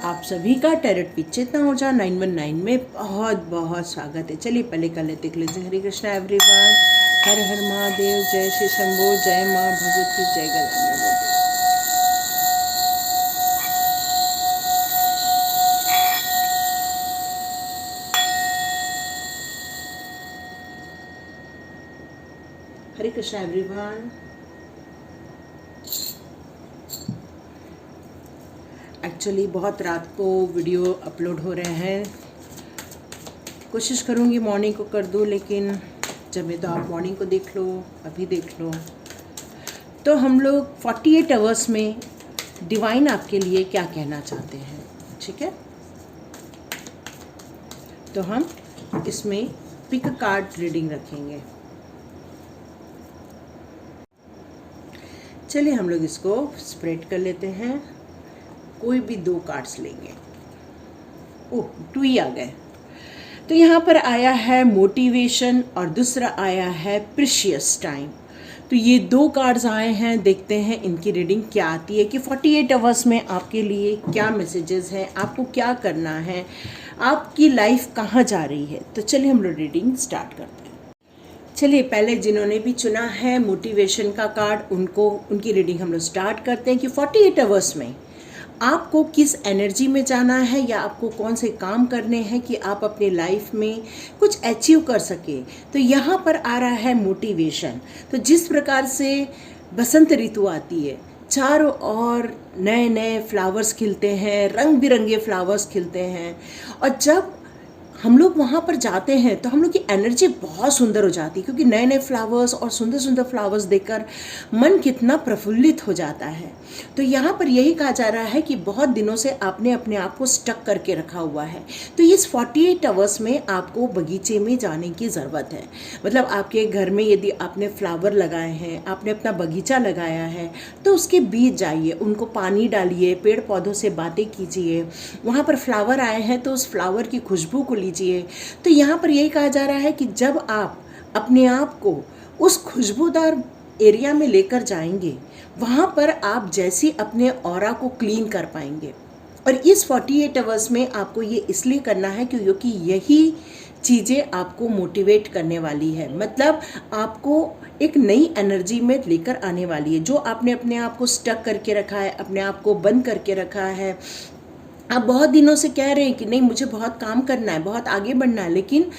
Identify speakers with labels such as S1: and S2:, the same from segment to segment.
S1: आप सभी का टैरोट विद चेतना ऊर्जा 919 में बहुत बहुत स्वागत है। चलिए पहले कर लेते हरे कृष्णा एवरीवन। हर हर महादेव, जय श्री शंभो, जय माँ भगवती, जय गणपति। हरे कृष्णा एवरीवन। एक्चुअली बहुत रात को वीडियो अपलोड हो रहे हैं, कोशिश करूँगी मॉर्निंग को कर दूँ, लेकिन जब मैं तो आप मॉर्निंग को देख लो, अभी देख लो। तो हम लोग 48 आवर्स में डिवाइन आपके लिए क्या कहना चाहते हैं, ठीक है। तो हम इसमें पिक कार्ड रीडिंग रखेंगे। चलिए हम लोग इसको स्प्रेड कर लेते हैं। कोई भी 2 कार्ड्स लेंगे। ओह 2 ही आ गए। तो यहाँ पर आया है मोटिवेशन और दूसरा आया है प्रीशियस टाइम। तो ये 2 कार्ड्स आए हैं, देखते हैं इनकी रीडिंग क्या आती है कि 48 आवर्स में आपके लिए क्या मैसेजेस हैं, आपको क्या करना है, आपकी लाइफ कहाँ जा रही है। तो चलिए हम लोग रीडिंग स्टार्ट करते हैं। चलिए पहले जिन्होंने भी चुना है मोटिवेशन का कार्ड, उनकी रीडिंग हम लोग स्टार्ट करते हैं कि 48 आवर्स में आपको किस एनर्जी में जाना है या आपको कौन से काम करने हैं कि आप अपने लाइफ में कुछ अचीव कर सके। तो यहाँ पर आ रहा है मोटिवेशन। तो जिस प्रकार से बसंत ऋतु आती है, चारों ओर नए नए फ्लावर्स खिलते हैं, रंग बिरंगे फ्लावर्स खिलते हैं, और जब हम लोग वहाँ पर जाते हैं तो हम लोग की एनर्जी बहुत सुंदर हो जाती है, क्योंकि नए नए फ्लावर्स और सुंदर सुंदर फ्लावर्स देखकर मन कितना प्रफुल्लित हो जाता है। तो यहाँ पर यही कहा जा रहा है कि बहुत दिनों से आपने अपने आप को स्टक करके रखा हुआ है। तो इस 48 आवर्स में आपको बगीचे में जाने की ज़रूरत है। मतलब आपके घर में यदि आपने फ्लावर लगाए हैं, आपने अपना बगीचा लगाया है, तो उसके बीच जाइए, उनको पानी डालिए, पेड़ पौधों से बातें कीजिए। वहाँ पर फ्लावर आए हैं तो उस फ्लावर की खुशबू को लीजिए। तो यहाँ पर यही कहा जा रहा है कि जब आप अपने आप को उस खुशबूदार एरिया में लेकर जाएंगे, वहाँ पर आप जैसी अपने ऑरा को क्लीन कर पाएंगे। और इस 48 आवर्स में आपको ये इसलिए करना है क्योंकि यही चीज़ें आपको मोटिवेट करने वाली है। मतलब आपको एक नई एनर्जी में लेकर आने वाली है। जो आपने अपने आप को स्टक करके रखा है, अपने आप को बंद करके रखा है, आप बहुत दिनों से कह रहे हैं कि नहीं मुझे बहुत काम करना है, बहुत आगे बढ़ना है, लेकिन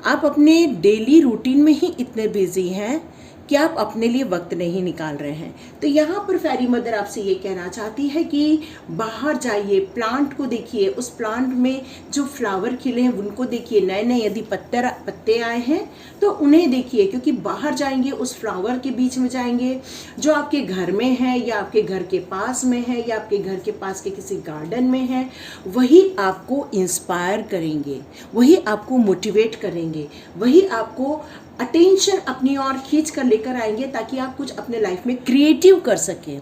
S1: आप अपने डेली रूटीन में ही इतने बिजी हैं कि आप अपने लिए वक्त नहीं निकाल रहे हैं। तो यहाँ पर फेरी मदर आपसे ये कहना चाहती है कि बाहर जाइए, प्लांट को देखिए, उस प्लांट में जो फ्लावर खिले हैं उनको देखिए, नए नए यदि पत्ते आए हैं तो उन्हें देखिए, क्योंकि बाहर जाएंगे, उस फ्लावर के बीच में जाएंगे जो आपके घर में है या आपके घर के पास में है या आपके घर के पास के किसी गार्डन में है। वही आपको इंस्पायर करेंगे, वही आपको मोटिवेट करेंगे, वही आपको अटेंशन अपनी ओर खींच कर लेकर आएंगे, ताकि आप कुछ अपने लाइफ में क्रिएटिव कर सकें।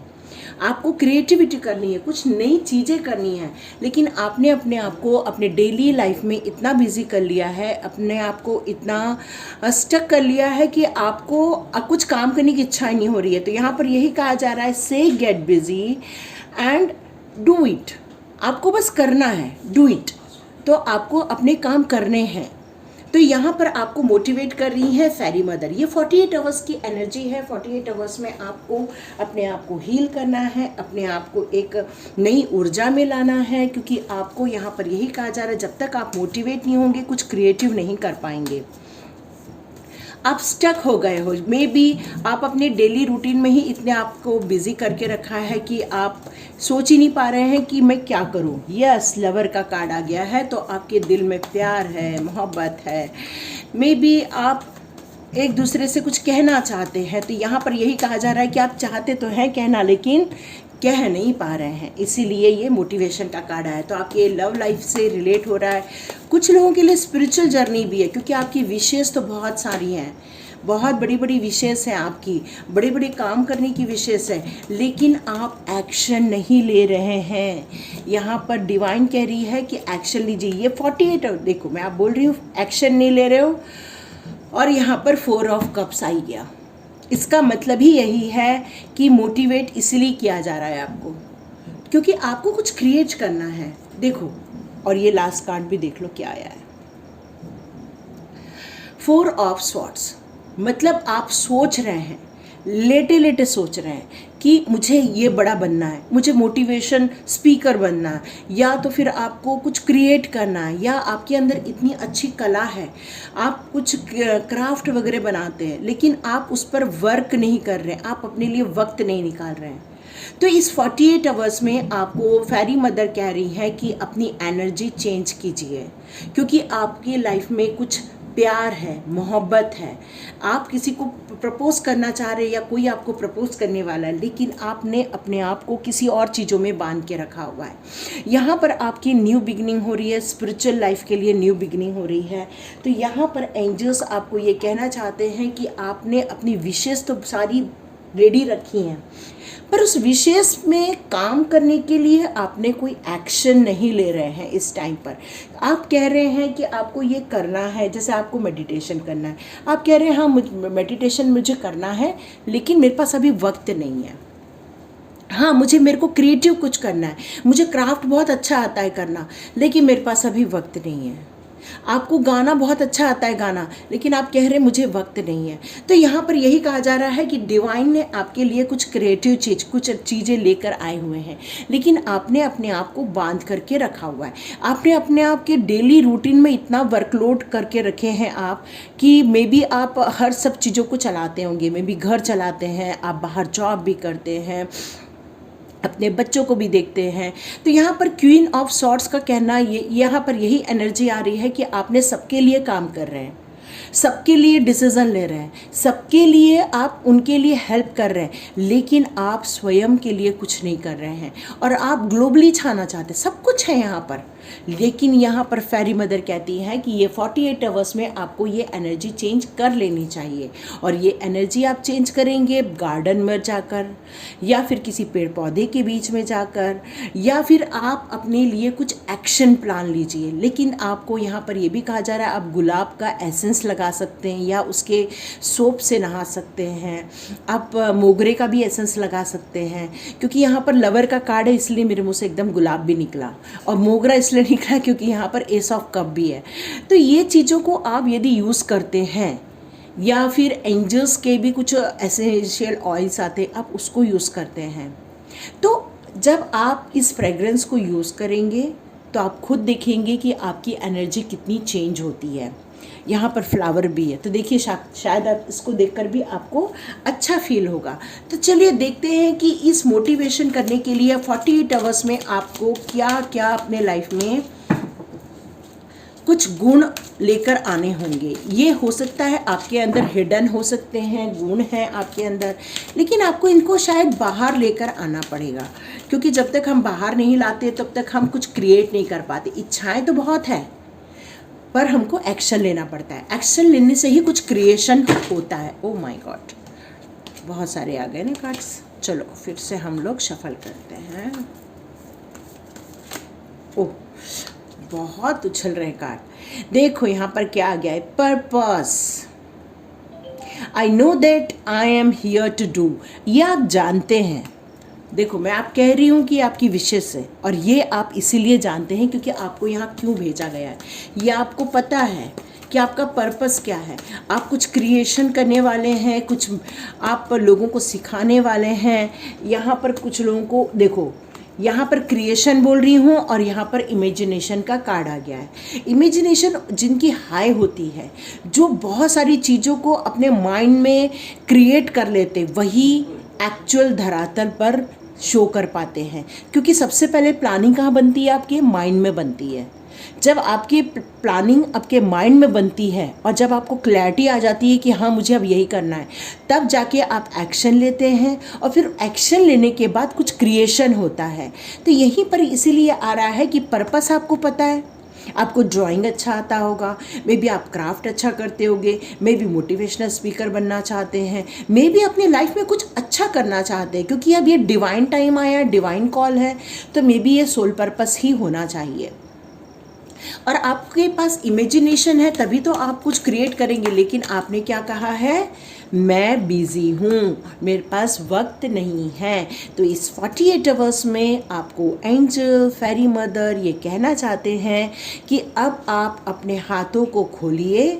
S1: आपको क्रिएटिविटी करनी है, कुछ नई चीज़ें करनी है, लेकिन आपने अपने आप को अपने डेली लाइफ में इतना बिजी कर लिया है, अपने आप को इतना स्टक कर लिया है कि आपको कुछ काम करने की इच्छा नहीं हो रही है। तो यहाँ पर यही कहा जा रहा है, से get busy and do it. आपको बस करना है, डू इट। तो आपको अपने काम करने हैं। तो यहाँ पर आपको मोटिवेट कर रही है फेरी मदर। ये 48 आवर्स की एनर्जी है। 48 आवर्स में आपको अपने आप को हील करना है, अपने आप को एक नई ऊर्जा में लाना है, क्योंकि आपको यहाँ पर यही कहा जा रहा है, जब तक आप मोटिवेट नहीं होंगे कुछ क्रिएटिव नहीं कर पाएंगे। आप स्टक हो गए हो, मे बी आप अपने डेली रूटीन में ही इतने आपको बिजी करके रखा है कि आप सोच ही नहीं पा रहे हैं कि मैं क्या करूं। यस, लवर का कार्ड आ गया है। तो आपके दिल में प्यार है, मोहब्बत है, मे बी आप एक दूसरे से कुछ कहना चाहते हैं। तो यहाँ पर यही कहा जा रहा है कि आप चाहते तो हैं कहना, लेकिन कह नहीं पा रहे हैं, इसीलिए ये मोटिवेशन का कार्ड आया। तो आपके लव लाइफ से रिलेट हो रहा है। कुछ लोगों के लिए स्पिरिचुअल जर्नी भी है, क्योंकि आपकी विशेष तो बहुत सारी हैं, बहुत बड़ी बड़ी विशेष हैं आपकी, बड़े बड़े काम करने की विशेष है, लेकिन आप एक्शन नहीं ले रहे हैं। यहाँ पर डिवाइन कह रही है कि एक्शन लीजिए। ये 48, देखो मैं आप बोल रही हूँ एक्शन नहीं ले रहे हो, और यहाँ पर 4 ऑफ कप्स आई गया। इसका मतलब ही यही है कि मोटिवेट इसलिए किया जा रहा है आपको, क्योंकि आपको कुछ क्रिएट करना है। देखो, और ये लास्ट कार्ड भी देख लो क्या आया है, 4 ऑफ स्वॉर्ड्स। मतलब आप सोच रहे हैं, लेटे लेटे सोच रहे हैं कि मुझे ये बड़ा बनना है, मुझे मोटिवेशन स्पीकर बनना है, या तो फिर आपको कुछ क्रिएट करना है, या आपके अंदर इतनी अच्छी कला है, आप कुछ क्राफ्ट वगैरह बनाते हैं, लेकिन आप उस पर वर्क नहीं कर रहे हैं, आप अपने लिए वक्त नहीं निकाल रहे हैं। तो इस 48 आवर्स में आपको फेरी मदर कह रही है कि अपनी एनर्जी चेंज कीजिए, क्योंकि आपकी लाइफ में कुछ प्यार है, मोहब्बत है, आप किसी को प्रपोज करना चाह रहे हैं या कोई आपको प्रपोज करने वाला है, लेकिन आपने अपने आप को किसी और चीज़ों में बांध के रखा हुआ है। यहाँ पर आपकी न्यू बिगनिंग हो रही है, स्पिरिचुअल लाइफ के लिए न्यू बिगनिंग हो रही है। तो यहाँ पर एंजल्स आपको ये कहना चाहते हैं कि आपने अपनी विशेष तो सारी रेडी रखी हैं, पर उस विशेष में काम करने के लिए आपने कोई एक्शन नहीं ले रहे हैं। इस टाइम पर आप कह रहे हैं कि आपको ये करना है, जैसे आपको मेडिटेशन करना है, आप कह रहे हैं हाँ मेडिटेशन मुझे करना है, लेकिन मेरे पास अभी वक्त नहीं है। हाँ, मेरे को क्रिएटिव कुछ करना है, मुझे क्राफ्ट बहुत अच्छा आता है करना, लेकिन मेरे पास अभी वक्त नहीं है। आपको गाना बहुत अच्छा आता है गाना, लेकिन आप कह रहे हैं मुझे वक्त नहीं है। तो यहाँ पर यही कहा जा रहा है कि डिवाइन ने आपके लिए कुछ क्रिएटिव कुछ चीज़ें लेकर आए हुए हैं, लेकिन आपने अपने आप को बांध करके रखा हुआ है। आपने अपने आप के डेली रूटीन में इतना वर्कलोड करके रखे हैं आप कि मे बी आप हर सब चीज़ों को चलाते होंगे, मे बी घर चलाते हैं, आप बाहर जॉब भी करते हैं, अपने बच्चों को भी देखते हैं। तो यहाँ पर क्वीन ऑफ सॉर्ड्स का कहना ये, यहाँ पर यही एनर्जी आ रही है कि आपने सबके लिए काम कर रहे हैं, सबके लिए डिसीज़न ले रहे हैं, सबके लिए आप उनके लिए हेल्प कर रहे हैं, लेकिन आप स्वयं के लिए कुछ नहीं कर रहे हैं। और आप ग्लोबली छाना चाहते हैं, सब कुछ है यहाँ पर, लेकिन यहाँ पर फेरी मदर कहती है कि ये 48 आवर्स में आपको ये एनर्जी चेंज कर लेनी चाहिए। और ये एनर्जी आप चेंज करेंगे गार्डन में जाकर, या फिर किसी पेड़ पौधे के बीच में जाकर, या फिर आप अपने लिए कुछ एक्शन प्लान लीजिए। लेकिन आपको यहाँ पर ये भी कहा जा रहा है आप गुलाब का एसेंस लगा सकते हैं, या उसके सोप से नहा सकते हैं, आप मोगरे का भी एसेंस लगा सकते हैं, क्योंकि यहाँ पर लवर का कार्ड है, इसलिए मेरे मुँह से एकदम गुलाब भी निकला, और मोगरा इसलिए निकला क्योंकि यहाँ पर एस ऑफ कप भी है। तो ये चीज़ों को आप यदि यूज़ करते हैं, या फिर एंजल्स के भी कुछ एसेंशियल ऑयल्स आते हैं, आप उसको यूज़ करते हैं, तो जब आप इस फ्रेग्रेंस को यूज़ करेंगे तो आप खुद देखेंगे कि आपकी एनर्जी कितनी चेंज होती है। यहाँ पर फ्लावर भी है, तो देखिए शायद आप इसको देखकर भी आपको अच्छा फील होगा। तो चलिए देखते हैं कि इस मोटिवेशन करने के लिए 48 आवर्स में आपको क्या क्या अपने लाइफ में कुछ गुण लेकर आने होंगे। ये हो सकता है आपके अंदर हिडन हो सकते हैं, गुण हैं आपके अंदर, लेकिन आपको इनको शायद बाहर लेकर आना पड़ेगा, क्योंकि जब तक हम बाहर नहीं लाते तब तक हम कुछ क्रिएट नहीं कर पाते। इच्छाएं तो बहुत है, पर हमको एक्शन लेना पड़ता है, एक्शन लेने से ही कुछ क्रिएशन होता है। ओह माय गॉड, बहुत सारे आ गए ना कार्ड्स। चलो फिर से हम लोग शफल करते हैं। ओह, बहुत उछल रहे कार्ड। देखो यहाँ पर क्या आ गया है, purpose. I know that I am here to do. ये आप जानते हैं, देखो मैं आप कह रही हूँ कि आपकी विशेष है, और ये आप इसीलिए जानते हैं क्योंकि आपको यहाँ क्यों भेजा गया है। ये आपको पता है कि आपका पर्पस क्या है। आप कुछ क्रिएशन करने वाले हैं, कुछ आप लोगों को सिखाने वाले हैं। यहाँ पर कुछ लोगों को देखो, यहाँ पर क्रिएशन बोल रही हूँ, और यहाँ पर इमेजिनेशन का कार्ड आ गया है। इमेजिनेशन जिनकी हाई होती है, जो बहुत सारी चीज़ों को अपने माइंड में क्रिएट कर लेते, वही एक्चुअल धरातल पर शो कर पाते हैं। क्योंकि सबसे पहले प्लानिंग कहाँ बनती है, आपके माइंड में बनती है। जब आपकी प्लानिंग आपके माइंड में बनती है, और जब आपको क्लैरिटी आ जाती है कि हाँ मुझे अब यही करना है, तब जाके आप एक्शन लेते हैं, और फिर एक्शन लेने के बाद कुछ क्रिएशन होता है। तो यहीं पर इसीलिए आ रहा है कि पर्पस आपको पता है। आपको ड्राइंग अच्छा आता होगा, मे बी आप क्राफ्ट अच्छा करते होगे, मे बी मोटिवेशनल स्पीकर बनना चाहते हैं, मे बी अपनी लाइफ में कुछ अच्छा करना चाहते हैं, क्योंकि अब ये डिवाइन टाइम आया है, डिवाइन कॉल है, तो मे बी ये सोल पर्पस ही होना चाहिए। और आपके पास इमेजिनेशन है, तभी तो आप कुछ क्रिएट करेंगे। लेकिन आपने क्या कहा है, मैं बिज़ी हूँ, मेरे पास वक्त नहीं है। तो इस 48 आवर्स में आपको एंजल, फेरी मदर ये कहना चाहते हैं कि अब आप अपने हाथों को खोलिए,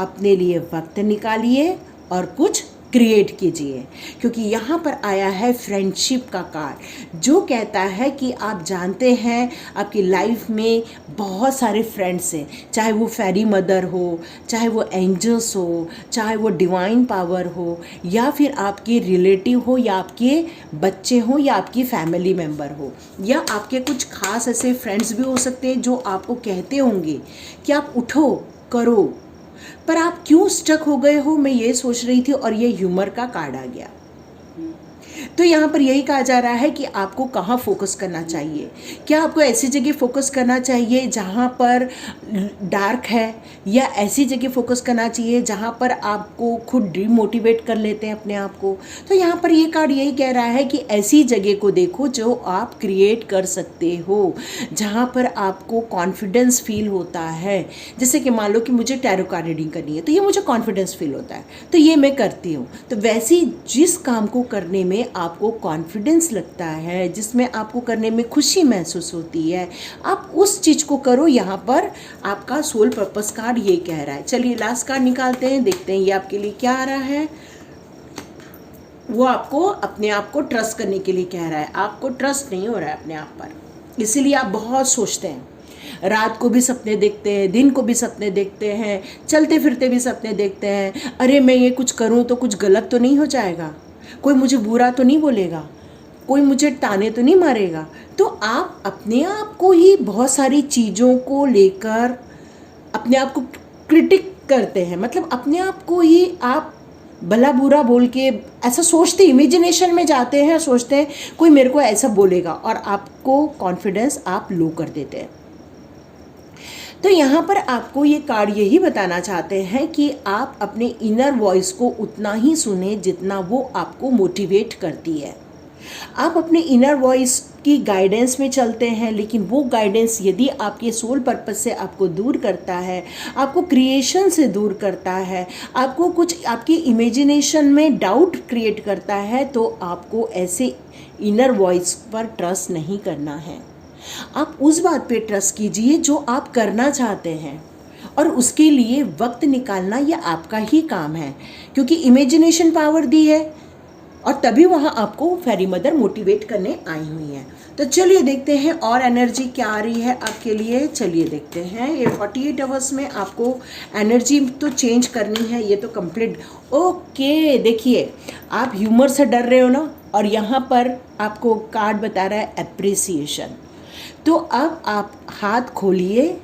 S1: अपने लिए वक्त निकालिए और कुछ क्रिएट कीजिए। क्योंकि यहाँ पर आया है फ्रेंडशिप का कार्ड, जो कहता है कि आप जानते हैं आपकी लाइफ में बहुत सारे फ्रेंड्स हैं, चाहे वो फेरी मदर हो, चाहे वो एंजल्स हो, चाहे वो डिवाइन पावर हो, या फिर आपके रिलेटिव हो, या आपके बच्चे हो, या आपकी फैमिली मेम्बर हो, या आपके कुछ खास ऐसे फ्रेंड्स भी हो सकते हैं जो आपको कहते होंगे कि आप उठो करो, पर आप क्यों स्टक हो गए हो, मैं ये सोच रही थी, और ये ह्यूमर का कार्ड आ गया। तो यहाँ पर यही कहा जा रहा है कि आपको कहाँ फोकस करना चाहिए। क्या आपको ऐसी जगह फोकस करना चाहिए जहाँ पर डार्क है, या ऐसी जगह फोकस करना चाहिए जहाँ पर आपको खुद डिमोटिवेट कर लेते हैं अपने आप को। तो यहाँ पर ये कार्ड यही कह रहा है कि ऐसी जगह को देखो जो आप क्रिएट कर सकते हो, जहाँ पर आपको कॉन्फिडेंस फील होता है। जैसे कि मान लो कि मुझे टैरो कार्ड रीडिंग करनी है, तो ये मुझे कॉन्फिडेंस फील होता है, तो ये मैं करती हूँ। तो वैसी जिस काम को करने में आपको कॉन्फिडेंस लगता है, जिसमें आपको करने में खुशी महसूस होती है, आप उस चीज़ को करो। यहाँ पर आपका सोल पर्पस कार्ड ये कह रहा है। चलिए लास्ट कार्ड निकालते हैं, देखते हैं ये आपके लिए क्या आ रहा है। वो आपको अपने आप को ट्रस्ट करने के लिए कह रहा है। आपको ट्रस्ट नहीं हो रहा है अपने आप पर, इसीलिए आप बहुत सोचते हैं, रात को भी सपने देखते हैं, दिन को भी सपने देखते हैं, चलते फिरते भी सपने देखते हैं। अरे मैं ये कुछ करूँ तो कुछ गलत तो नहीं हो जाएगा, कोई मुझे बुरा तो नहीं बोलेगा, कोई मुझे ताने तो नहीं मारेगा। तो आप अपने आप को ही बहुत सारी चीज़ों को लेकर अपने आप को क्रिटिक करते हैं, मतलब अपने आप को ही आप भला बुरा बोल के ऐसा सोचते, इमेजिनेशन में जाते हैं, सोचते हैं कोई मेरे को ऐसा बोलेगा, और आपको कॉन्फिडेंस आप लो कर देते हैं। तो यहाँ पर आपको ये कार्ड यही बताना चाहते हैं कि आप अपने इनर वॉइस को उतना ही सुने जितना वो आपको मोटिवेट करती है। आप अपने इनर वॉइस की गाइडेंस में चलते हैं, लेकिन वो गाइडेंस यदि आपके सोल पर्पस से आपको दूर करता है, आपको क्रिएशन से दूर करता है, आपको कुछ आपकी इमेजिनेशन में डाउट क्रिएट करता है, तो आपको ऐसे इनर वॉइस पर ट्रस्ट नहीं करना है। आप उस बात पे ट्रस्ट कीजिए जो आप करना चाहते हैं, और उसके लिए वक्त निकालना ये आपका ही काम है, क्योंकि इमेजिनेशन पावर दी है, और तभी वहाँ आपको फेरी मदर मोटिवेट करने आई हुई हैं। तो चलिए देखते हैं और एनर्जी क्या आ रही है आपके लिए। चलिए देखते हैं, ये 48 आवर्स में आपको एनर्जी तो चेंज करनी है, ये तो कंप्लीट ओके। देखिए आप ह्यूमर से डर रहे हो ना, और यहाँ पर आपको कार्ड बता रहा है एप्रिसिएशन। तो अब आप हाथ खोलिए,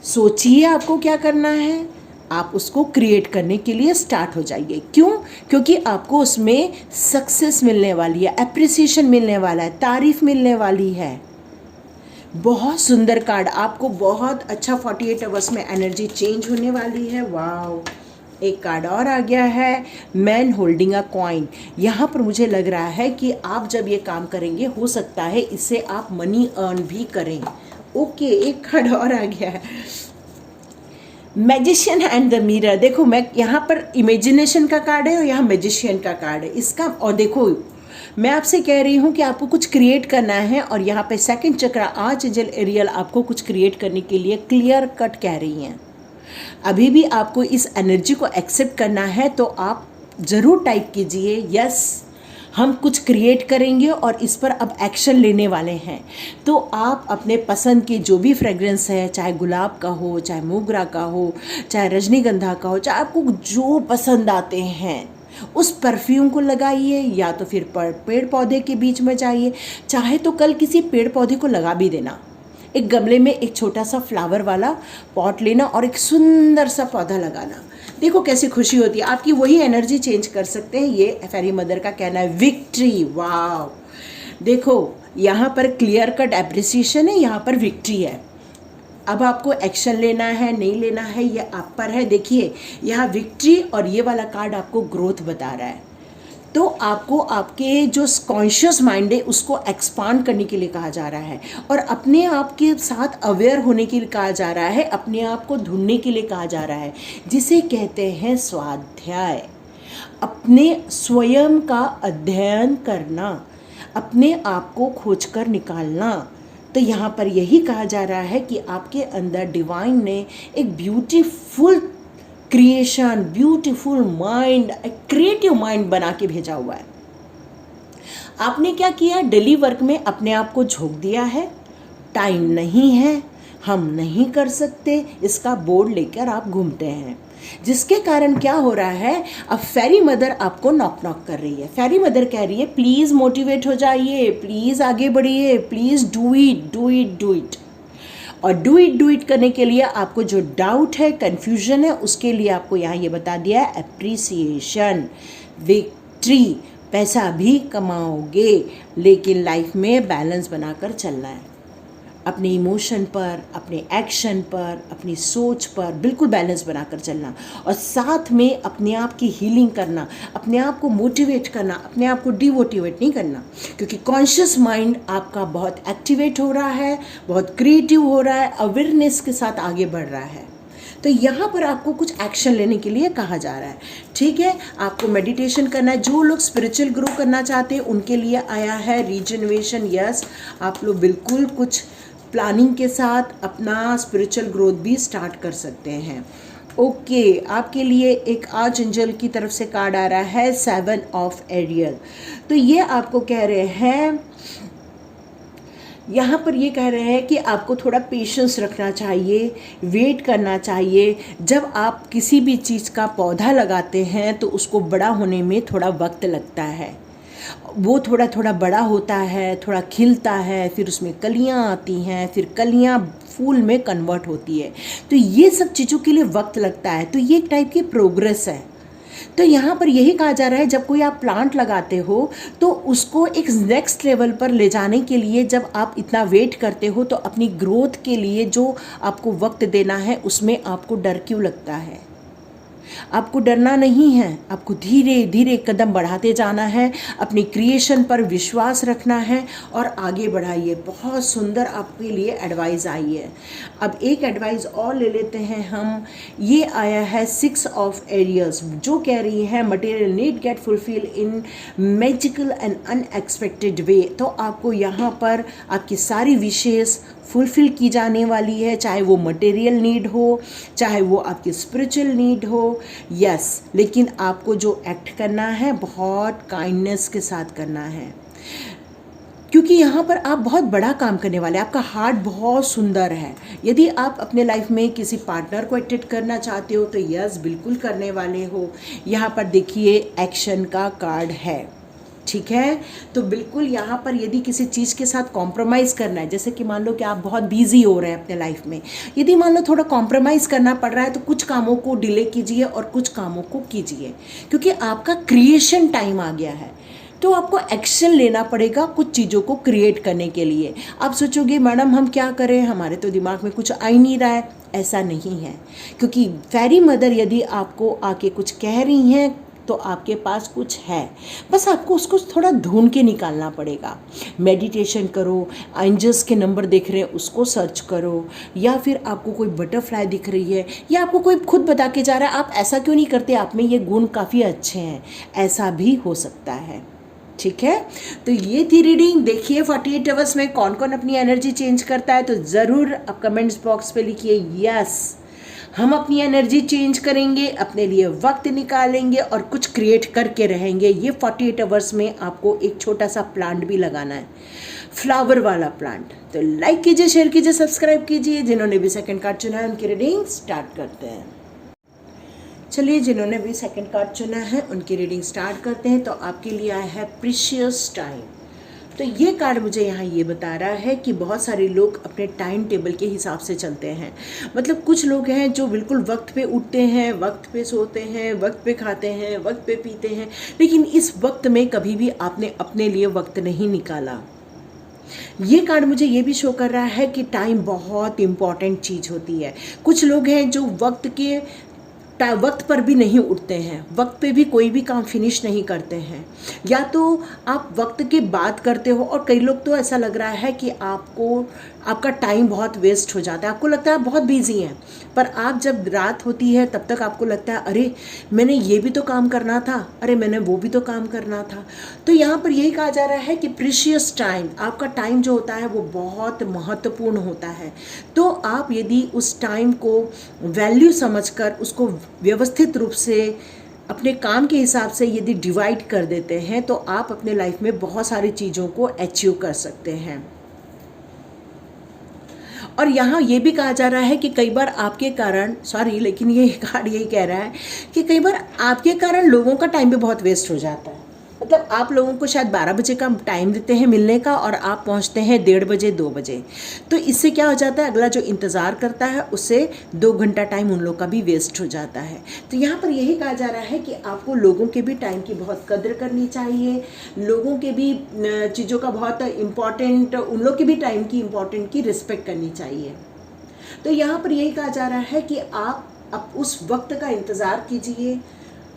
S1: सोचिए आपको क्या करना है, आप उसको क्रिएट करने के लिए स्टार्ट हो जाइए। क्यों? क्योंकि आपको उसमें सक्सेस मिलने वाली है, एप्रिसिएशन मिलने वाला है, तारीफ मिलने वाली है। बहुत सुंदर कार्ड, आपको बहुत अच्छा 48 आवर्स में एनर्जी चेंज होने वाली है। वाओ, एक कार्ड और आ गया है, मैन होल्डिंग अ कॉइन। यहाँ पर मुझे लग रहा है कि आप जब ये काम करेंगे, हो सकता है इससे आप मनी अर्न भी करें। ओके, एक कार्ड और आ गया है, मैजिशियन एंड द मिरर। देखो मैं यहाँ पर इमेजिनेशन का कार्ड है और यहाँ मैजिशियन का कार्ड है इसका। और देखो मैं आपसे कह रही हूँ कि आपको कुछ क्रिएट करना है, और यहाँ पे सेकंड चक्र आर्चएंजल एरियल आपको कुछ क्रिएट करने के लिए क्लियर कट कह रही हैं। अभी भी आपको इस एनर्जी को एक्सेप्ट करना है, तो आप ज़रूर टाइप कीजिए यस, हम कुछ क्रिएट करेंगे और इस पर अब एक्शन लेने वाले हैं। तो आप अपने पसंद की जो भी फ्रेग्रेंस है, चाहे गुलाब का हो, चाहे मोगरा का हो, चाहे रजनीगंधा का हो, चाहे आपको जो पसंद आते हैं, उस परफ्यूम को लगाइए, या तो फिर पेड़ पौधे के बीच में जाइए, चाहे तो कल किसी पेड़ पौधे को लगा भी देना। एक गमले में एक छोटा सा फ्लावर वाला पॉट लेना और एक सुंदर सा पौधा लगाना, देखो कैसी खुशी होती है। आपकी वही एनर्जी चेंज कर सकते हैं। ये फेरी मदर का कहना है विक्ट्री। वाव, देखो यहाँ पर क्लियर कट एप्रिसिएशन है, यहाँ पर विक्ट्री है। अब आपको एक्शन लेना है नहीं लेना है ये आप पर है। देखिए यहाँ विक्ट्री, और ये वाला कार्ड आपको ग्रोथ बता रहा है। तो आपको आपके जो कॉन्शियस माइंड है उसको एक्सपांड करने के लिए कहा जा रहा है, और अपने आप के साथ अवेयर होने के लिए कहा जा रहा है, अपने आप को ढूंढने के लिए कहा जा रहा है, जिसे कहते हैं स्वाध्याय। अपने स्वयं का अध्ययन करना, अपने आप को खोजकर निकालना। तो यहाँ पर यही कहा जा रहा है कि आपके अंदर डिवाइन ने एक ब्यूटीफुल क्रिएशन, ब्यूटीफुल माइंड, एक क्रिएटिव माइंड बना के भेजा हुआ है। आपने क्या किया, डेली वर्क में अपने आप को झोंक दिया है, टाइम नहीं है, हम नहीं कर सकते, इसका बोर्ड लेकर आप घूमते हैं, जिसके कारण क्या हो रहा है, अब फेरी मदर आपको नॉक नॉक कर रही है। फेरी मदर कह रही है प्लीज़ मोटिवेट हो जाइए, प्लीज़ आगे बढ़िए, please do it do it do it. और डू इट करने के लिए आपको जो डाउट है, कन्फ्यूजन है, उसके लिए आपको यहाँ ये बता दिया है अप्रिसिएशन, विक्ट्री। पैसा भी कमाओगे, लेकिन लाइफ में बैलेंस बनाकर चलना है। अपने इमोशन पर, अपने एक्शन पर, अपनी सोच पर बिल्कुल बैलेंस बनाकर चलना, और साथ में अपने आप की हीलिंग करना, अपने आप को मोटिवेट करना, अपने आप को डिमोटिवेट नहीं करना, क्योंकि कॉन्शियस माइंड आपका बहुत एक्टिवेट हो रहा है, बहुत क्रिएटिव हो रहा है, अवेयरनेस के साथ आगे बढ़ रहा है। तो यहाँ पर आपको कुछ एक्शन लेने के लिए कहा जा रहा है। ठीक है, आपको मेडिटेशन करना है। जो लोग स्पिरिचुअल ग्रो करना चाहते हैं उनके लिए आया है रीजनरेशन। यस, आप लोग बिल्कुल कुछ प्लानिंग के साथ अपना स्पिरिचुअल ग्रोथ भी स्टार्ट कर सकते हैं। ओके, आपके लिए एक आर्च एंजल की तरफ से कार्ड आ रहा है 7 ऑफ एरियल। तो ये आपको कह रहे हैं, यहाँ पर ये कह रहे हैं कि आपको थोड़ा पेशेंस रखना चाहिए, वेट करना चाहिए। जब आप किसी भी चीज़ का पौधा लगाते हैं तो उसको बड़ा होने में थोड़ा वक्त लगता है। वो थोड़ा थोड़ा बड़ा होता है, थोड़ा खिलता है, फिर उसमें कलियाँ आती हैं, फिर कलियाँ फूल में कन्वर्ट होती है। तो ये सब चीज़ों के लिए वक्त लगता है। तो ये एक टाइप की प्रोग्रेस है। तो यहाँ पर यही कहा जा रहा है, जब कोई आप प्लांट लगाते हो तो उसको एक नेक्स्ट लेवल पर ले जाने के लिए जब आप इतना वेट करते हो, तो अपनी ग्रोथ के लिए जो आपको वक्त देना है उसमें आपको डर क्यों लगता है? आपको डरना नहीं है, आपको धीरे धीरे कदम बढ़ाते जाना है, अपनी क्रिएशन पर विश्वास रखना है और आगे बढ़ाइए। बहुत सुंदर आपके लिए एडवाइस आई है। अब एक एडवाइस और ले लेते हैं हम। ये आया है 6 ऑफ एरियल्स, जो कह रही है material need get fulfill in magical and unexpected way. तो आपको यहाँ पर आपकी सारी विशेष फुलफिल की जाने वाली है, चाहे वो मटेरियल नीड हो, चाहे वो आपकी स्पिरिचुअल नीड हो। यस, लेकिन आपको जो एक्ट करना है बहुत काइंडनेस के साथ करना है, क्योंकि यहाँ पर आप बहुत बड़ा काम करने वाले हैं। आपका हार्ट बहुत सुंदर है। यदि आप अपने लाइफ में किसी पार्टनर को अट्रैक्ट करना चाहते हो तो यस, बिल्कुल करने वाले हो। यहाँ पर देखिए एक्शन का कार्ड है। ठीक है, तो बिल्कुल यहाँ पर यदि किसी चीज़ के साथ कॉम्प्रोमाइज़ करना है, जैसे कि मान लो कि आप बहुत बिजी हो रहे हैं अपने लाइफ में, यदि मान लो थोड़ा कॉम्प्रोमाइज़ करना पड़ रहा है तो कुछ कामों को डिले कीजिए और कुछ कामों को कीजिए, क्योंकि आपका क्रिएशन टाइम आ गया है। तो आपको एक्शन लेना पड़ेगा कुछ चीज़ों को क्रिएट करने के लिए। आप सोचोगे मैडम हम क्या करें, हमारे तो दिमाग में कुछ आ ही नहीं रहा है। ऐसा नहीं है, क्योंकि फेरी मदर यदि आपको आके कुछ कह रही हैं तो आपके पास कुछ है, बस आपको उसको थोड़ा ढूंढ के निकालना पड़ेगा। मेडिटेशन करो, एंजल्स के नंबर देख रहे हैं उसको सर्च करो, या फिर आपको कोई बटरफ्लाई दिख रही है या आपको कोई खुद बता के जा रहा है आप ऐसा क्यों नहीं करते, आप में ये गुण काफ़ी अच्छे हैं, ऐसा भी हो सकता है। ठीक है, तो ये थी रीडिंग। देखिए 48 आवर्स में कौन कौन अपनी एनर्जी चेंज करता है, तो ज़रूर आप कमेंट्स बॉक्स पे लिखिए यस, हम अपनी एनर्जी चेंज करेंगे, अपने लिए वक्त निकालेंगे और कुछ क्रिएट करके रहेंगे। ये 48 आवर्स में आपको एक छोटा सा प्लांट भी लगाना है, फ्लावर वाला प्लांट। तो लाइक कीजिए, शेयर कीजिए, सब्सक्राइब कीजिए। जिन्होंने भी सेकंड कार्ड चुना है उनकी रीडिंग स्टार्ट करते हैं। चलिए, जिन्होंने भी सेकंड कार्ड चुना है उनकी रीडिंग स्टार्ट करते हैं। तो आपके लिए आया है प्रीशियस टाइम। तो ये कार्ड मुझे यहाँ ये बता रहा है कि बहुत सारे लोग अपने टाइम टेबल के हिसाब से चलते हैं। मतलब कुछ लोग हैं जो बिल्कुल वक्त पे उठते हैं, वक्त पे सोते हैं, वक्त पे खाते हैं, वक्त पे पीते हैं, लेकिन इस वक्त में कभी भी आपने अपने लिए वक्त नहीं निकाला। ये कार्ड मुझे ये भी शो कर रहा है कि टाइम बहुत इम्पॉर्टेंट चीज़ होती है। कुछ लोग हैं जो वक्त के वक्त पर भी नहीं उठते हैं, वक्त पे भी कोई भी काम फिनिश नहीं करते हैं, या तो आप वक्त की बात करते हो, और कई लोग तो ऐसा लग रहा है कि आपका टाइम बहुत वेस्ट हो जाता है, आपको लगता है आप बहुत बिजी हैं, पर आप जब रात होती है तब तक आपको लगता है अरे मैंने ये भी तो काम करना था, अरे मैंने वो भी तो काम करना था। तो यहाँ पर यही कहा जा रहा है कि प्रीशियस टाइम, आपका टाइम जो होता है वो बहुत महत्वपूर्ण होता है। तो आप यदि उस टाइम को वैल्यू समझकर उसको व्यवस्थित रूप से अपने काम के हिसाब से यदि डिवाइड कर देते हैं तो आप अपने लाइफ में बहुत सारी चीज़ों को अचीव कर सकते हैं। और यहाँ ये भी कहा जा रहा है कि कई बार आपके कारण, सॉरी लेकिन ये कार्ड यही कह रहा है कि कई बार आपके कारण लोगों का टाइम भी बहुत वेस्ट हो जाता है। मतलब आप लोगों को शायद 12 बजे का टाइम देते हैं मिलने का और आप पहुंचते हैं 1:30 बजे 2 बजे, तो इससे क्या हो जाता है, अगला जो इंतज़ार करता है उससे 2 घंटा टाइम उन लोग का भी वेस्ट हो जाता है। तो यहाँ पर यही कहा जा रहा है कि आपको लोगों के भी टाइम की बहुत कद्र करनी चाहिए, लोगों के भी चीज़ों का बहुत इम्पॉर्टेंट, उन लोग के भी टाइम की इम्पॉर्टेंट की रिस्पेक्ट करनी चाहिए। तो यहाँ पर यही कहा जा रहा है कि आप उस वक्त का इंतज़ार कीजिए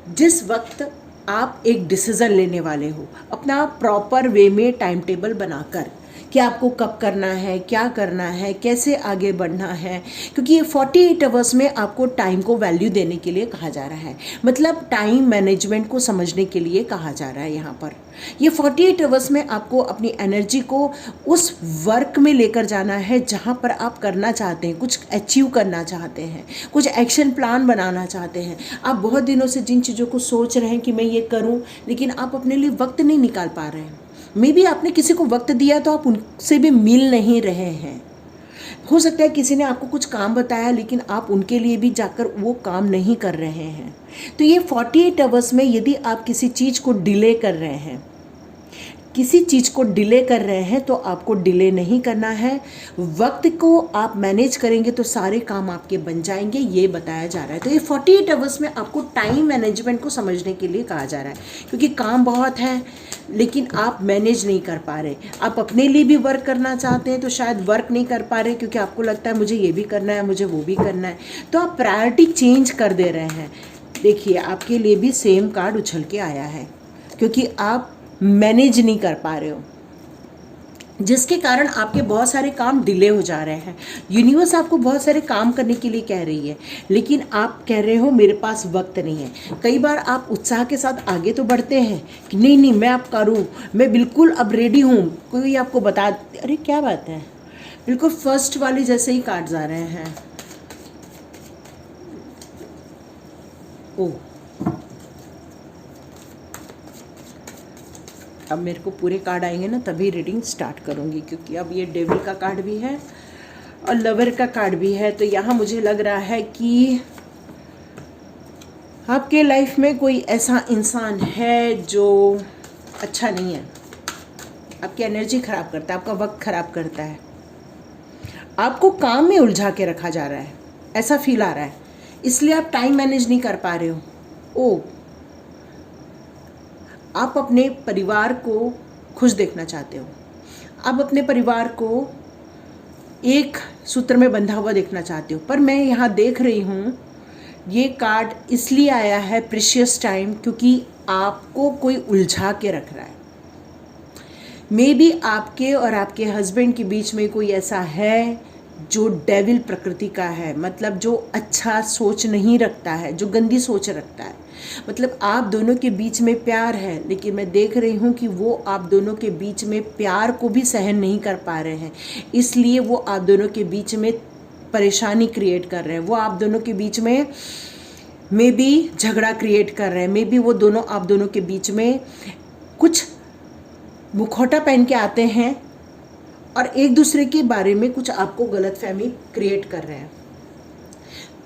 S1: जिस वक्त आप एक डिसीज़न लेने वाले हो, अपना प्रॉपर वे में टाइम टेबल बनाकर कि आपको कब करना है, क्या करना है, कैसे आगे बढ़ना है, क्योंकि ये 48 आवर्स में आपको टाइम को वैल्यू देने के लिए कहा जा रहा है, मतलब टाइम मैनेजमेंट को समझने के लिए कहा जा रहा है। यहाँ पर ये 48 आवर्स में आपको अपनी एनर्जी को उस वर्क में लेकर जाना है जहाँ पर आप करना चाहते हैं, कुछ अचीव करना चाहते हैं, कुछ एक्शन प्लान बनाना चाहते हैं। आप बहुत दिनों से जिन चीज़ों को सोच रहे हैं कि मैं ये करूँ, लेकिन आप अपने लिए वक्त नहीं निकाल पा रहे हैं। मे बी आपने किसी को वक्त दिया तो आप उनसे भी मिल नहीं रहे हैं। हो सकता है किसी ने आपको कुछ काम बताया लेकिन आप उनके लिए भी जाकर वो काम नहीं कर रहे हैं। तो ये 48 आवर्स में यदि आप किसी चीज़ को डिले कर रहे हैं, किसी चीज़ को डिले कर रहे हैं तो आपको डिले नहीं करना है। वक्त को आप मैनेज करेंगे तो सारे काम आपके बन जाएंगे, ये बताया जा रहा है। तो ये 48 आवर्स में आपको टाइम मैनेजमेंट को समझने के लिए कहा जा रहा है, क्योंकि काम बहुत है लेकिन आप मैनेज नहीं कर पा रहे। आप अपने लिए भी वर्क करना चाहते हैं तो शायद वर्क नहीं कर पा रहे, क्योंकि आपको लगता है मुझे ये भी करना है, मुझे वो भी करना है, तो आप प्रायोरिटी चेंज कर दे रहे हैं। देखिए आपके लिए भी सेम कार्ड उछल के आया है, क्योंकि आप मैनेज नहीं कर पा रहे हो, जिसके कारण आपके बहुत सारे काम डिले हो जा रहे हैं। यूनिवर्स आपको बहुत सारे काम करने के लिए कह रही है, लेकिन आप कह रहे हो मेरे पास वक्त नहीं है। कई बार आप उत्साह के साथ आगे तो बढ़ते हैं कि नहीं नहीं मैं अब करूँ, मैं बिल्कुल अब रेडी हूँ, कोई आपको बता, अरे क्या बात है, बिल्कुल फर्स्ट वाले जैसे ही कार्ड्स आ रहे हैं। ओह, अब मेरे को पूरे कार्ड आएंगे ना तभी रीडिंग स्टार्ट करूँगी, क्योंकि अब ये डेविल का कार्ड भी है और लवर का कार्ड भी है। तो यहाँ मुझे लग रहा है कि आपके लाइफ में कोई ऐसा इंसान है जो अच्छा नहीं है, आपकी एनर्जी ख़राब करता है, आपका वक्त ख़राब करता है, आपको काम में उलझा के रखा जा रहा है, ऐसा फील आ रहा है, इसलिए आप टाइम मैनेज नहीं कर पा रहे हो। ओह, आप अपने परिवार को खुश देखना चाहते हो, आप अपने परिवार को एक सूत्र में बंधा हुआ देखना चाहते हो, पर मैं यहाँ देख रही हूँ ये कार्ड इसलिए आया है प्रीशियस टाइम, क्योंकि आपको कोई उलझा के रख रहा है। मे बी आपके और आपके हस्बैंड के बीच में कोई ऐसा है जो डेविल प्रकृति का है, मतलब जो अच्छा सोच नहीं रखता है, जो गंदी सोच रखता है। मतलब आप दोनों के बीच में प्यार है, लेकिन मैं देख रही हूँ कि वो आप दोनों के बीच में प्यार को भी सहन नहीं कर पा रहे हैं, इसलिए वो आप दोनों के बीच में परेशानी क्रिएट कर रहे हैं, वो आप दोनों के बीच में मे बी झगड़ा क्रिएट कर रहे हैं, मे बी वो दोनों आप दोनों के बीच में कुछ मुखौटा पहन के आते हैं और एक दूसरे के बारे में कुछ आपको गलतफहमी क्रिएट कर रहे हैं।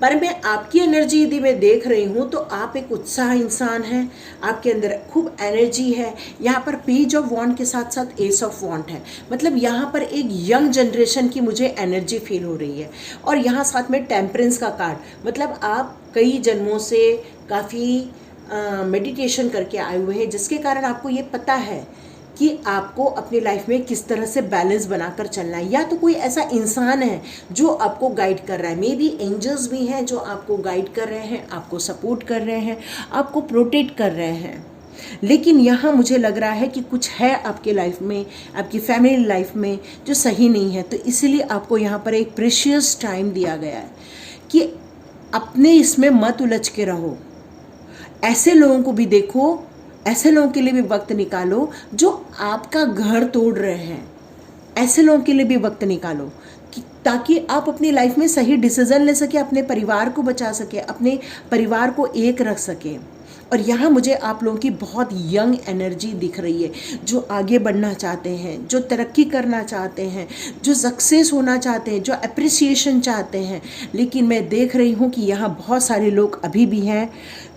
S1: पर मैं आपकी एनर्जी यदि मैं देख रही हूँ तो आप एक उत्साह इंसान हैं, आपके अंदर खूब एनर्जी है। यहाँ पर पेज ऑफ वॉन्ड के साथ साथ एस ऑफ वॉन्ड है, मतलब यहाँ पर एक यंग जनरेशन की मुझे एनर्जी फील हो रही है। और यहाँ साथ में टेम्परेंस का कार्ड, मतलब आप कई जन्मों से काफ़ी मेडिटेशन करके आए हुए हैं, जिसके कारण आपको ये पता है कि आपको अपनी लाइफ में किस तरह से बैलेंस बनाकर चलना है। या तो कोई ऐसा इंसान है जो आपको गाइड कर रहा है, मे बी एंजल्स भी हैं जो आपको गाइड कर रहे हैं, आपको सपोर्ट कर रहे हैं, आपको प्रोटेक्ट कर रहे हैं। लेकिन यहाँ मुझे लग रहा है कि कुछ है आपके लाइफ में, आपकी फैमिली लाइफ में जो सही नहीं है। तो इसलिए आपको यहाँ पर एक प्रेशियस टाइम दिया गया है कि अपने इसमें मत उलझ के रहो। ऐसे लोगों को भी देखो, ऐसे लोगों के लिए भी वक्त निकालो जो आपका घर तोड़ रहे हैं। ऐसे लोगों के लिए भी वक्त निकालो कि ताकि आप अपनी लाइफ में सही डिसीजन ले सके, अपने परिवार को बचा सके, अपने परिवार को एक रख सके। और यहाँ मुझे आप लोगों की बहुत यंग एनर्जी दिख रही है, जो आगे बढ़ना चाहते हैं, जो तरक्की करना चाहते हैं, जो सक्सेस होना चाहते हैं, जो अप्रिसिएशन चाहते हैं। लेकिन मैं देख रही हूँ कि यहाँ बहुत सारे लोग अभी भी हैं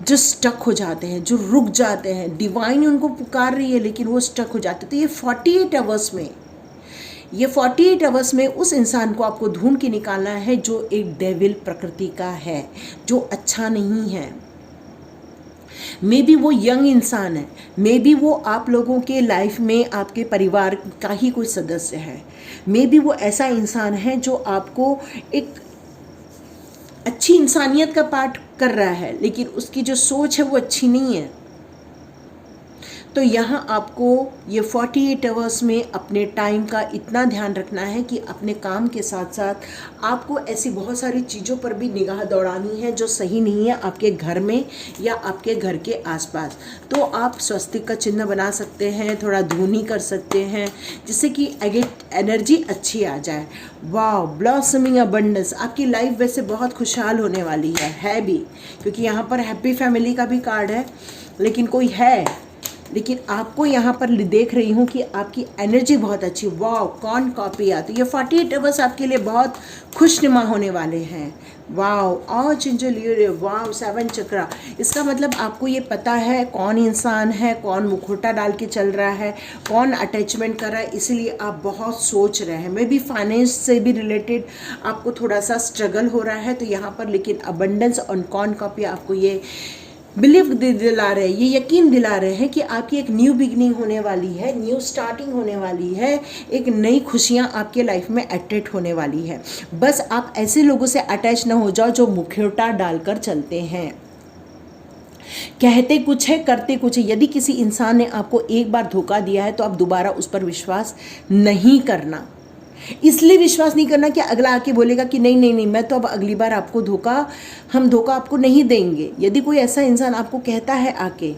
S1: जो स्टक हो जाते हैं, जो रुक जाते हैं। डिवाइन उनको पुकार रही है लेकिन वो स्टक हो जाते हैं। तो ये 48 आवर्स में उस इंसान को आपको ढूंढ के निकालना है जो एक डेविल प्रकृति का है, जो अच्छा नहीं है। मे बी वो यंग इंसान है, मे बी वो आप लोगों के लाइफ में आपके परिवार का ही कोई सदस्य है, मे बी वो ऐसा इंसान है जो आपको एक अच्छी इंसानियत का पाठ कर रहा है, लेकिन उसकी जो सोच है वो अच्छी नहीं है। तो यहाँ आपको ये 48 आवर्स में अपने टाइम का इतना ध्यान रखना है कि अपने काम के साथ साथ आपको ऐसी बहुत सारी चीज़ों पर भी निगाह दौड़ानी है जो सही नहीं है आपके घर में या आपके घर के आसपास। तो आप स्वस्तिक का चिन्ह बना सकते हैं, थोड़ा धूनी कर सकते हैं, जिससे कि एनर्जी अच्छी आ जाए। वाह, ब्लॉसमिंग अबंडेंस, आपकी लाइफ वैसे बहुत खुशहाल होने वाली है भी, क्योंकि यहाँ पर हैप्पी फैमिली का भी कार्ड है। लेकिन कोई है, लेकिन आपको यहाँ पर देख रही हूँ कि आपकी एनर्जी बहुत अच्छी। वाह, कौन कॉपी आती है। ये 48 आवर्स आपके लिए बहुत खुशनुमा होने वाले हैं। वाह, और चिंजलियो, वाह, 7 चक्रा। इसका मतलब आपको ये पता है कौन इंसान है, कौन मुखौटा डाल के चल रहा है, कौन अटैचमेंट कर रहा है, इसलिए आप बहुत सोच रहे हैं। मे बी फाइनेंस से भी रिलेटेड आपको थोड़ा सा स्ट्रगल हो रहा है। तो यहाँ पर लेकिन अबंडेंस और कौन कॉपी आपको ये बिलीव दिला रहे हैं, ये यकीन दिला रहे हैं कि आपकी एक न्यू बिगनिंग होने वाली है, न्यू स्टार्टिंग होने वाली है, एक नई खुशियाँ आपके लाइफ में अट्रैक्ट होने वाली है। बस आप ऐसे लोगों से अटैच ना हो जाओ जो मुखौटा डालकर चलते हैं, कहते कुछ है करते कुछ है। यदि किसी इंसान ने आपको एक बार धोखा दिया है तो आप दोबारा उस पर विश्वास नहीं करना। इसलिए विश्वास नहीं करना कि अगला आके बोलेगा कि नहीं नहीं नहीं, मैं तो अब अगली बार आपको हम धोखा आपको नहीं देंगे। यदि कोई ऐसा इंसान आपको कहता है आके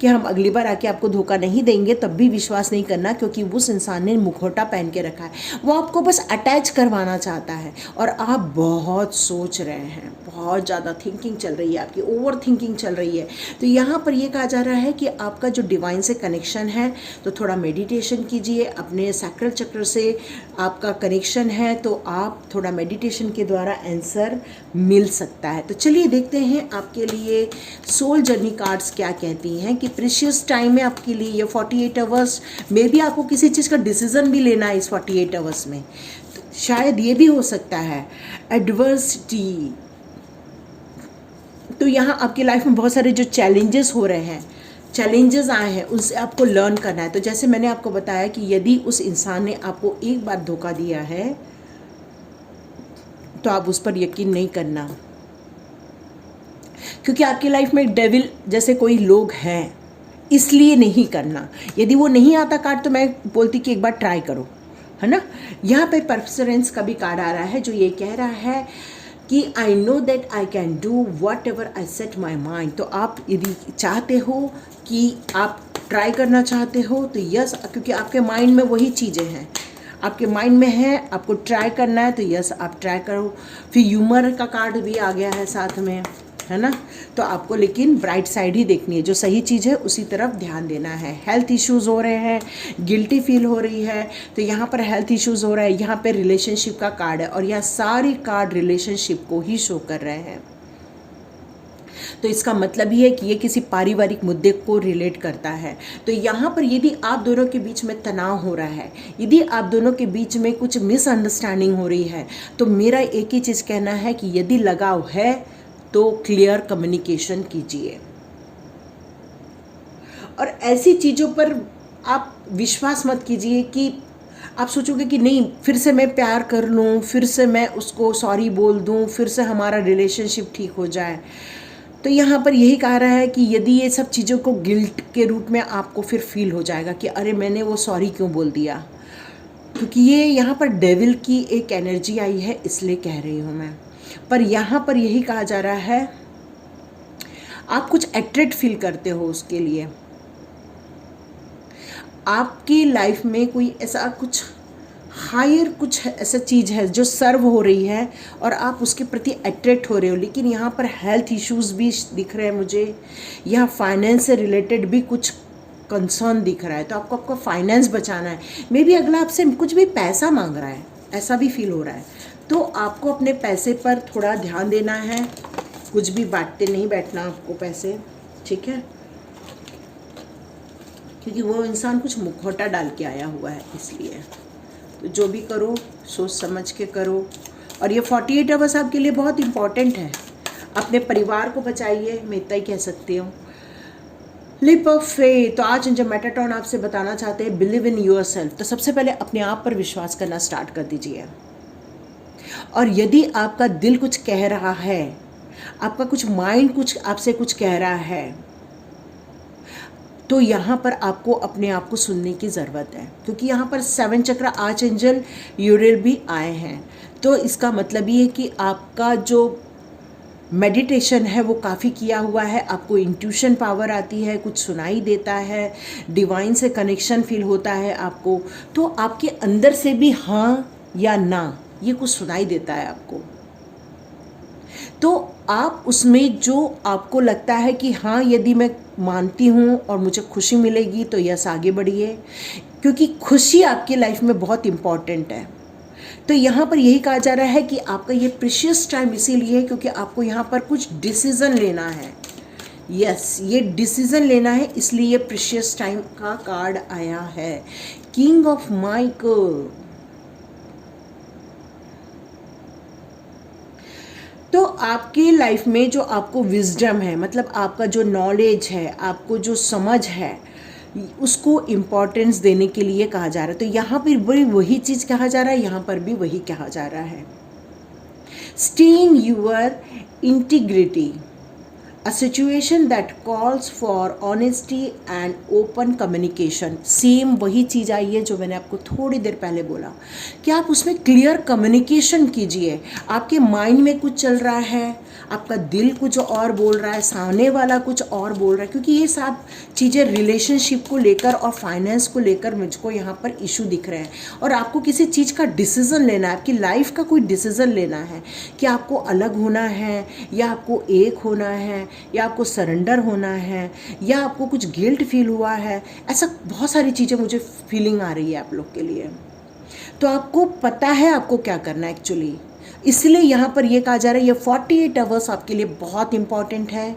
S1: कि हम अगली बार आके आपको धोखा नहीं देंगे, तब भी विश्वास नहीं करना, क्योंकि उस इंसान ने मुखौटा पहन के रखा है। वो आपको बस अटैच करवाना चाहता है और आप बहुत सोच रहे हैं, बहुत ज़्यादा थिंकिंग चल रही है, आपकी ओवर थिंकिंग चल रही है। तो यहाँ पर ये कहा जा रहा है कि आपका जो डिवाइन से कनेक्शन है, तो थोड़ा मेडिटेशन कीजिए। अपने सैक्रल चक्र से आपका कनेक्शन है तो आप थोड़ा मेडिटेशन के द्वारा आंसर मिल सकता है। तो चलिए देखते हैं आपके लिए सोल जर्नी कार्ड्स क्या कहती हैं कि प्रीशियस टाइम है आपके लिए ये 48 आवर्स। मे बी आपको किसी चीज़ का डिसीजन भी लेना है इस 48 आवर्स में, तो शायद ये भी हो सकता है। एडवर्सिटी, तो यहाँ आपकी लाइफ में बहुत सारे जो चैलेंजेस हो रहे हैं, चैलेंजेस आए हैं, उनसे आपको लर्न करना है। तो जैसे मैंने आपको बताया कि यदि उस इंसान ने आपको एक बार धोखा दिया है तो आप उस पर यकीन नहीं करना, क्योंकि आपकी लाइफ में डेविल जैसे कोई लोग हैं, इसलिए नहीं करना। यदि वो नहीं आता कार्ड तो मैं बोलती कि एक बार ट्राई करो, है ना। यहाँ पे परसेवरेंस का भी कार्ड आ रहा है जो ये कह रहा है कि आई know that I can do what ever I set my mind. तो आप यदि चाहते हो कि आप ट्राई करना चाहते हो तो यस, क्योंकि आपके माइंड में वही चीज़ें हैं, आपके माइंड में है, आपको ट्राई करना है तो यस आप ट्राई करो। फिर ह्यूमर का कार्ड भी आ गया है साथ में, है ना। तो आपको लेकिन ब्राइट साइड ही देखनी है, जो सही चीज़ है उसी तरफ ध्यान देना है। हेल्थ इश्यूज़ हो रहे हैं, गिल्टी फील हो रही है, तो यहाँ पर हेल्थ इश्यूज़ हो रहा है। यहाँ पे रिलेशनशिप का कार्ड है और यहाँ सारी कार्ड रिलेशनशिप को ही शो कर रहे हैं। तो इसका मतलब ये है कि ये किसी पारिवारिक मुद्दे को रिलेट करता है। तो यहाँ पर यदि आप दोनों के बीच में तनाव हो रहा है, यदि आप दोनों के बीच में कुछ मिसअंडरस्टैंडिंग हो रही है, तो मेरा एक ही चीज़ कहना है कि यदि लगाव है तो क्लियर कम्युनिकेशन कीजिए और ऐसी चीज़ों पर आप विश्वास मत कीजिए कि आप सोचोगे कि नहीं फिर से मैं प्यार कर लूँ, फिर से मैं उसको सॉरी बोल दूँ, फिर से हमारा रिलेशनशिप ठीक हो जाए। तो यहाँ पर यही कहा रहा है कि यदि ये सब चीज़ों को गिल्ट के रूप में आपको फिर फील हो जाएगा कि अरे मैंने वो सॉरी क्यों बोल दिया, क्योंकि ये यहाँ पर डेविल की एक एनर्जी आई है, इसलिए कह रही हूँ मैं। पर यहाँ पर यही कहा जा रहा है आप कुछ अट्रैक्ट फील करते हो उसके लिए, आपकी लाइफ में कोई ऐसा कुछ हायर कुछ ऐसा चीज़ है जो सर्व हो रही है और आप उसके प्रति अट्रैक्ट हो रहे हो। लेकिन यहाँ पर हेल्थ इश्यूज भी दिख रहे हैं मुझे, यहाँ फाइनेंस से रिलेटेड भी कुछ कंसर्न दिख रहा है। तो आपको आपका फाइनेंस बचाना है। मे बी अगला आपसे कुछ भी पैसा मांग रहा है, ऐसा भी फील हो रहा है। तो आपको अपने पैसे पर थोड़ा ध्यान देना है, कुछ भी बांटते नहीं बैठना आपको पैसे, ठीक है, क्योंकि वो इंसान कुछ मुखौटा डाल के आया हुआ है इसलिए। तो जो भी करो सोच समझ के करो। और ये 48 आवर्स आपके लिए बहुत इम्पॉर्टेंट है। अपने परिवार को बचाइए, मैं इतना ही कह सकती हूँ। Lip of faith. तो आज जो मेटाट्रॉन आपसे बताना चाहते हैं, बिलीव इन योर सेल्फ। तो सबसे पहले अपने आप पर विश्वास करना स्टार्ट कर दीजिए। और यदि आपका दिल कुछ कह रहा है, आपका कुछ माइंड कुछ आपसे कुछ कह रहा है, तो यहाँ पर आपको अपने आप को सुनने की ज़रूरत है, क्योंकि यहाँ पर 7 चक्र आर्च एंजल यूरियल भी आए हैं। तो इसका मतलब ये है कि आपका जो मेडिटेशन है वो काफ़ी किया हुआ है, आपको इंट्यूशन पावर आती है, कुछ सुनाई देता है, डिवाइन से कनेक्शन फील होता है आपको। तो आपके अंदर से भी हाँ या ना ये कुछ सुनाई देता है आपको। तो आप उसमें जो आपको लगता है कि हाँ यदि मैं मानती हूँ और मुझे खुशी मिलेगी तो यस आगे बढ़िए, क्योंकि खुशी आपकी लाइफ में बहुत इम्पॉर्टेंट है। तो यहाँ पर यही कहा जा रहा है कि आपका ये प्रीशियस टाइम इसीलिए है क्योंकि आपको यहाँ पर कुछ डिसीज़न लेना है। यस, ये डिसीज़न लेना है, इसलिए ये प्रीशियस टाइम का कार्ड आया है। King of Michael. तो आपकी लाइफ में जो आपको विजडम है, मतलब आपका जो नॉलेज है, आपको जो समझ है, उसको इम्पोर्टेंस देने के लिए कहा जा रहा है। तो यहाँ पर भी वही चीज़ कहा जा रहा है, यहाँ पर भी वही कहा जा रहा है। Stay in your integrity, a situation that calls for honesty and open communication। Same वही चीज़ आई है जो मैंने आपको थोड़ी देर पहले बोला कि आप उसमें क्लियर कम्युनिकेशन कीजिए। आपके माइंड में कुछ चल रहा है, आपका दिल कुछ और बोल रहा है, सामने वाला कुछ और बोल रहा है, क्योंकि ये सब चीज़ें रिलेशनशिप को लेकर और फाइनेंस को लेकर मुझको यहाँ पर इशू दिख रहे हैं। और आपको किसी चीज़ का डिसीज़न लेना है, आपकी लाइफ का कोई डिसीज़न लेना है कि आपको अलग होना है या आपको एक होना है या आपको सरेंडर होना है या आपको कुछ गिल्ट फील हुआ है। ऐसा बहुत सारी चीज़ें मुझे फीलिंग आ रही है आप लोग के लिए। तो आपको पता है आपको क्या करना है एक्चुअली, इसलिए यहाँ पर ये कहा जा रहा है ये 48 आवर्स आपके लिए बहुत इम्पॉर्टेंट है।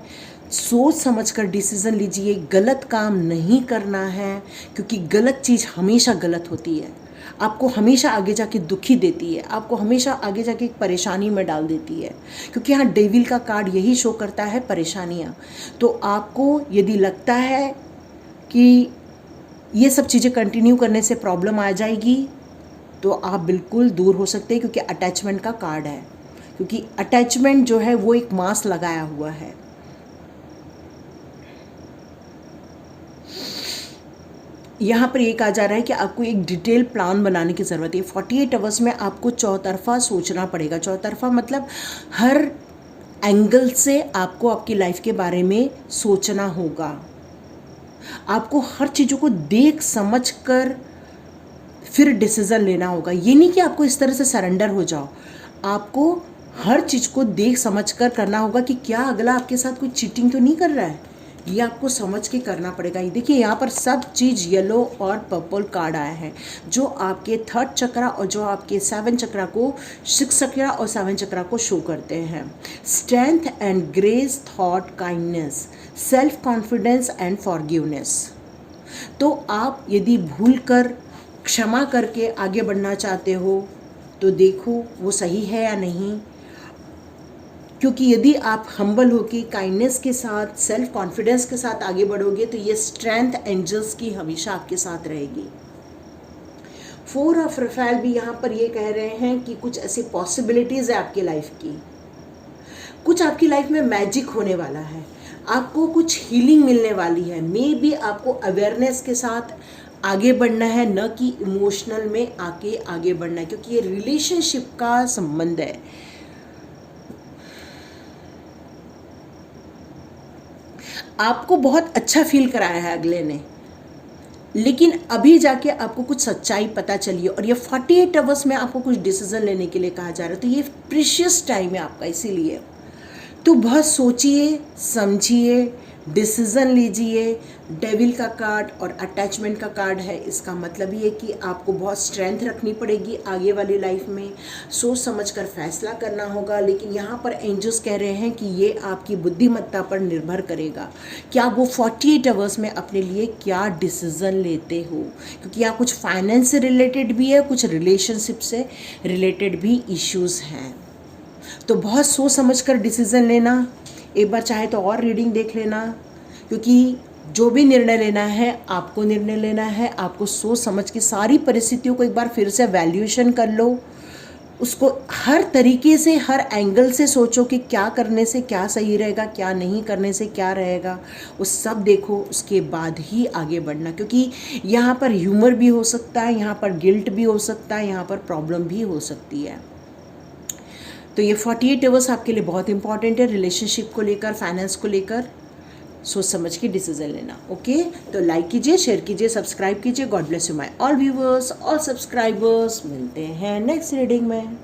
S1: सोच समझकर डिसीज़न लीजिए, गलत काम नहीं करना है, क्योंकि गलत चीज़ हमेशा गलत होती है, आपको हमेशा आगे जाके दुखी देती है, आपको हमेशा आगे जाके एक परेशानी में डाल देती है, क्योंकि यहाँ डेविल का कार्ड यही शो करता है, परेशानियाँ। तो आपको यदि लगता है कि ये सब चीज़ें कंटिन्यू करने से प्रॉब्लम आ जाएगी तो आप बिल्कुल दूर हो सकते हैं, क्योंकि अटैचमेंट का कार्ड है, क्योंकि अटैचमेंट जो है वो एक मास्क लगाया हुआ है। यहाँ पर ये कहा जा रहा है कि आपको एक डिटेल प्लान बनाने की ज़रूरत है। 48 आवर्स में आपको चौतरफा सोचना पड़ेगा। चौतरफा मतलब हर एंगल से आपको आपकी लाइफ के बारे में सोचना होगा। आपको हर चीज़ों को देख समझ कर फिर डिसीज़न लेना होगा। ये नहीं कि आपको इस तरह से सरेंडर हो जाओ, आपको हर चीज़ को देख समझ कर करना होगा कि क्या अगला आपके साथ कोई चीटिंग तो नहीं कर रहा है, ये आपको समझ के करना पड़ेगा। ये देखिए यहाँ पर सब चीज़ येलो और पर्पल कार्ड आया है, जो आपके 3rd चक्रा और जो आपके 7 चक्रा को, 6 चक्रा और 7 चक्रा को शो करते हैं। Strength and grace, thought, kindness, self confidence and forgiveness. तो आप यदि भूल कर क्षमा करके आगे बढ़ना चाहते हो तो देखो वो सही है या नहीं, क्योंकि यदि आप हम्बल होके काइंडनेस के साथ, सेल्फ कॉन्फिडेंस के साथ आगे बढ़ोगे तो ये स्ट्रेंथ एंजल्स की हमेशा आपके साथ रहेगी। 4 ऑफ रफेल भी यहाँ पर ये कह रहे हैं कि कुछ ऐसी पॉसिबिलिटीज़ है आपकी लाइफ की, कुछ आपकी लाइफ में मैजिक होने वाला है, आपको कुछ हीलिंग मिलने वाली है। मे बी आपको अवेयरनेस के साथ आगे बढ़ना है, न कि इमोशनल में आके आगे बढ़ना है, क्योंकि ये रिलेशनशिप का संबंध है। आपको बहुत अच्छा फील कराया है अगले ने, लेकिन अभी जाके आपको कुछ सच्चाई पता चली है और ये 48 आवर्स में आपको कुछ डिसीजन लेने के लिए कहा जा रहा है। तो ये प्रीशियस टाइम है आपका, इसीलिए तो बहुत सोचिए समझिए, डिसीज़न लीजिए। डेविल का कार्ड और अटैचमेंट का कार्ड है, इसका मतलब ये कि आपको बहुत स्ट्रेंथ रखनी पड़ेगी आगे वाली लाइफ में, सोच समझकर फैसला करना होगा। लेकिन यहाँ पर एंजल्स कह रहे हैं कि ये आपकी बुद्धिमत्ता पर निर्भर करेगा कि आप वो 48 आवर्स में अपने लिए क्या डिसीज़न लेते हो, क्योंकि यहाँ कुछ फाइनेंस से रिलेटेड भी है, कुछ रिलेशनशिप से रिलेटेड भी इश्यूज़ हैं। तो बहुत सोच समझकर डिसीज़न लेना। एक बार चाहे तो और रीडिंग देख लेना, क्योंकि जो भी निर्णय लेना है आपको निर्णय लेना है। आपको सोच समझ के सारी परिस्थितियों को एक बार फिर से वैल्यूएशन कर लो, उसको हर तरीके से, हर एंगल से सोचो कि क्या करने से क्या सही रहेगा, क्या नहीं करने से क्या रहेगा, वो सब देखो, उसके बाद ही आगे बढ़ना। क्योंकि यहाँ पर ह्यूमर भी हो सकता है, यहाँ पर गिल्ट भी हो सकता है, यहाँ पर प्रॉब्लम भी हो सकती है। तो ये 48 आवर्स आपके लिए बहुत इंपॉर्टेंट है, रिलेशनशिप को लेकर, फाइनेंस को लेकर सोच समझ के डिसीजन लेना। ओके, तो लाइक कीजिए, शेयर कीजिए, सब्सक्राइब कीजिए। God bless you my all viewers, all subscribers. मिलते हैं नेक्स्ट रीडिंग में।